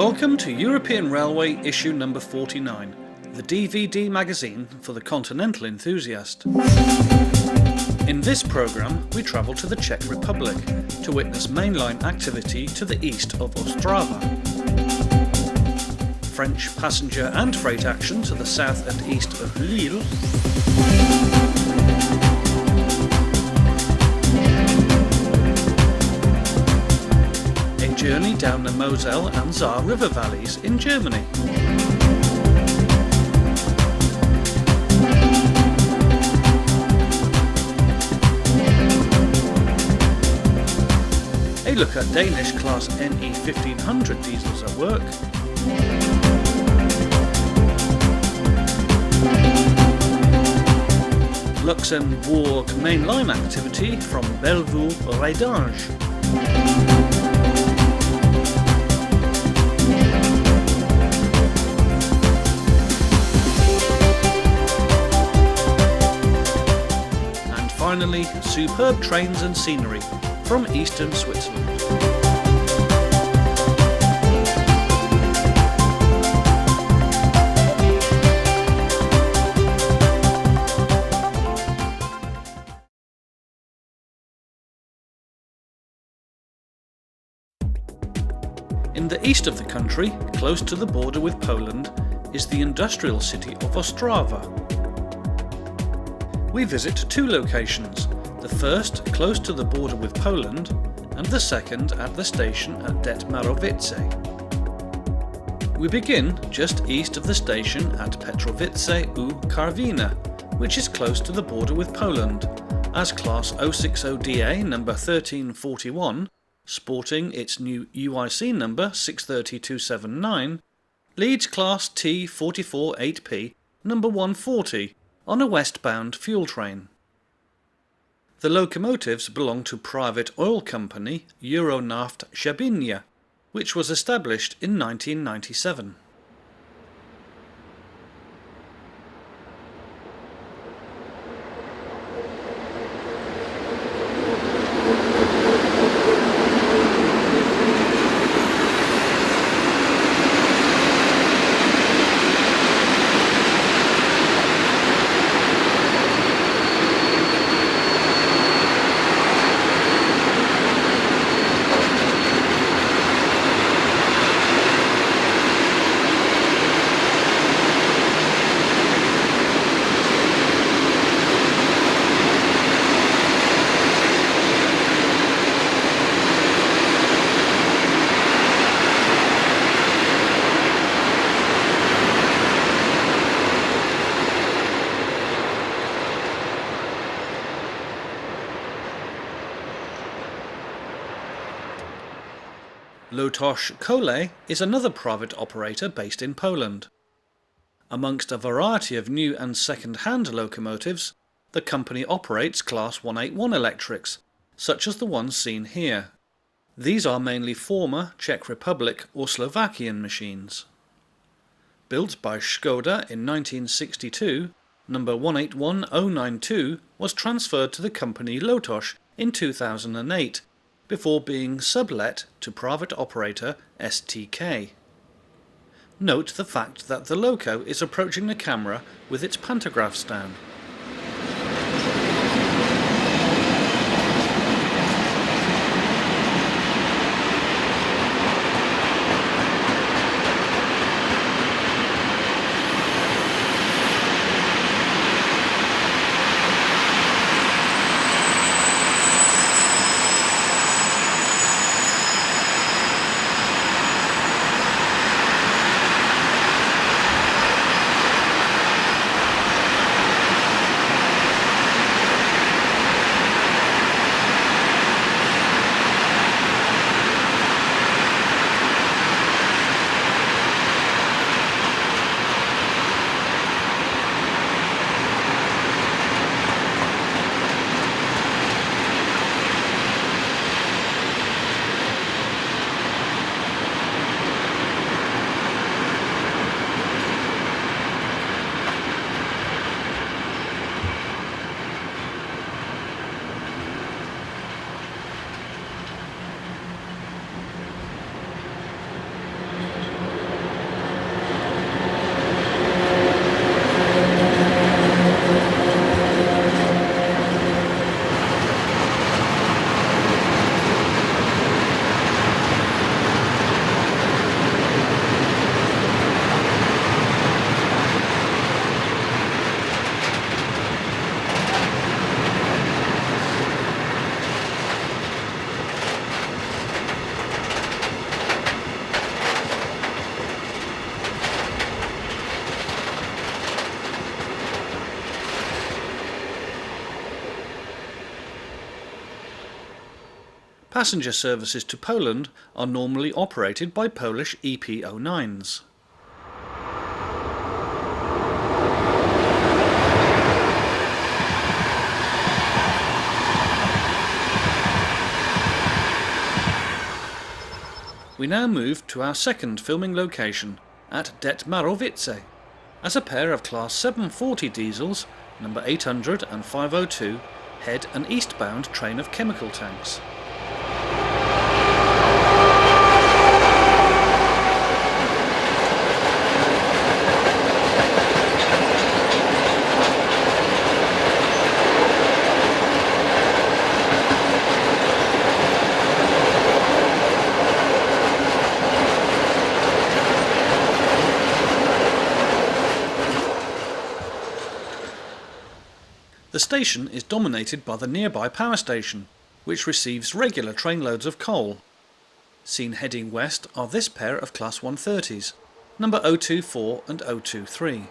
Welcome to European Railway issue number 49, the DVD magazine for the continental enthusiast. In this programme we travel to the Czech Republic to witness mainline activity to the east of Ostrava, French passenger and freight action to the south and east of Lille, a journey down the Moselle and Saar river valleys in Germany, a look at Danish class NE 1500 diesels at work, Luxembourg mainline activity from Bellevue-Reydange, and finally superb trains and scenery from eastern Switzerland. In the east of the country, close to the border with Poland, is the industrial city of Ostrava. We visit two locations, the first close to the border with Poland and the second at the station at Detmarovice. We begin just east of the station at Petrovice u Karvina, which is close to the border with Poland, as Class 060DA number 1341, sporting its new UIC number 630279, leads Class T44-8P number 140 on a westbound fuel train. The locomotives belong to private oil company Euronaft Shabinia, which was established in 1997. Lotos Kolej is another private operator based in Poland. Amongst a variety of new and second-hand locomotives, the company operates Class 181 electrics, such as the ones seen here. These are mainly former Czech Republic or Slovakian machines. Built by Škoda in 1962, number 181092 was transferred to the company Lotos in 2008, before being sublet to private operator STK. Note the fact that the loco is approaching the camera with its pantograph stand. Passenger services to Poland are normally operated by Polish EP09s. We now move to our second filming location at Detmarowice. As a pair of Class 740 diesels, number 800 and 502, head an eastbound train of chemical tanks. The station is dominated by the nearby power station, which receives regular trainloads of coal. Seen heading west are this pair of Class 130s, number 024 and 023.